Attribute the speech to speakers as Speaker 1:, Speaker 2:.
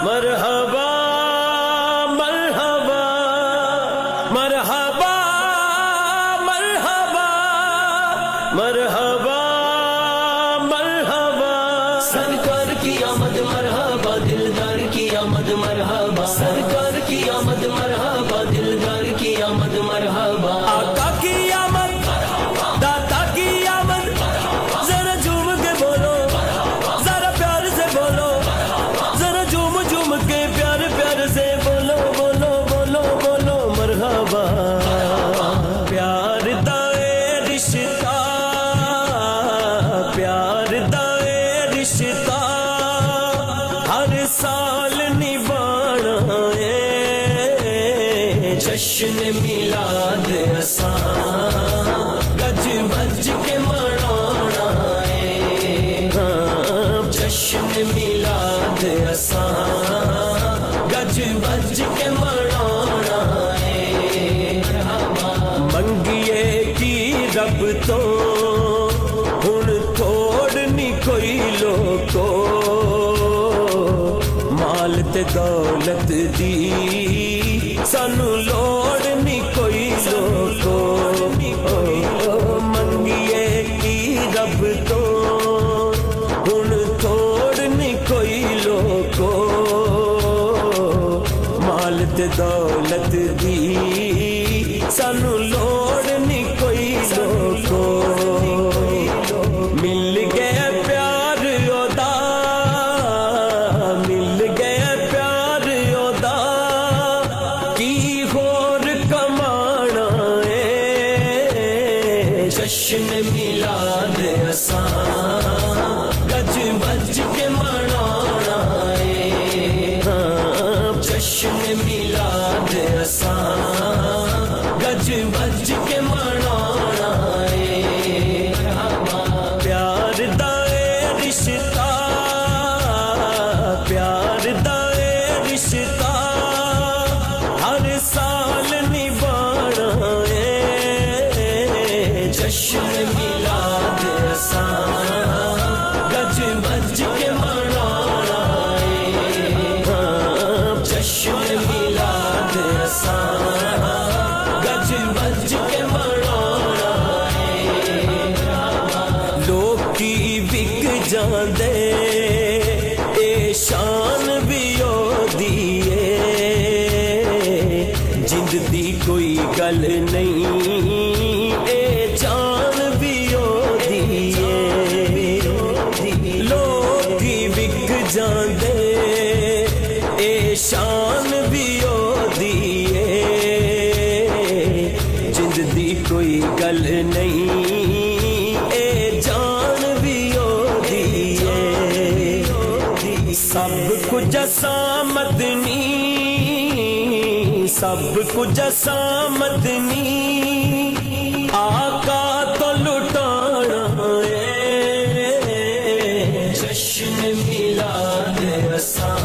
Speaker 1: मरहबा मरहबा मरहबा मरहबा मरहबा मरहबा।
Speaker 2: सरकार की आमद मरहबा, दिलदार की आमद मरहबा। सरकार की आमद मरहबा, दिलदार की आमद मरहबा।
Speaker 1: आका की आमद, दाता की आमद, जरा झूम के बोलो, जरा प्यार से बोलो, जरा झूम झूम के प्यार प्यार से बोलो बोलो बोलो बोलो मरहबा। प्यार दाए रिश्ता, प्यार दाए रिश्ता, हर साल निभाना है।
Speaker 2: जश्न मिलाद असां गज बज के मनाना है। जश्न मिलाद असां गज बज के मनाना है।
Speaker 1: मंगिए की रब तो हुण थोड़ नी कोई लोको, माल ते दौलत दी सानू लोड़ नी कोई लोको। मंगिए की रब तो हुण थोड़ नी कोई लोको, माल ते दौलत दी सानू लोड़ नी कोई लोको। मिल गया प्यार ओदा, मिल गया प्यार ओदा, की होर कमाना है।
Speaker 2: जश्न मिलाद असां गज बज के मनाना है। जश्न मिलाद असां गज बज के मनाना है।
Speaker 1: प्यार दाए रिश्ता, प्यार दाए रिश्ता, हर साल निभाना है।
Speaker 2: जश्न मिलाद असां गज बज के मनाना है। जश्न मिलाद असां गज बज के मनाना है।
Speaker 1: लोकी विक जांदे ए शान भी ओदी ए, जिंद दी कोई गल नहीं ए जान भी ओदी ए। लोकी विक जांदे ए शान भी ओदी ए, जिंद दी कोई गल नहीं ए जान भी ओदी ए। सब कुछ असां मदनी, सब कुछ असां मदनी, आका तो लुटाना है।
Speaker 2: जश्न मिलाद असां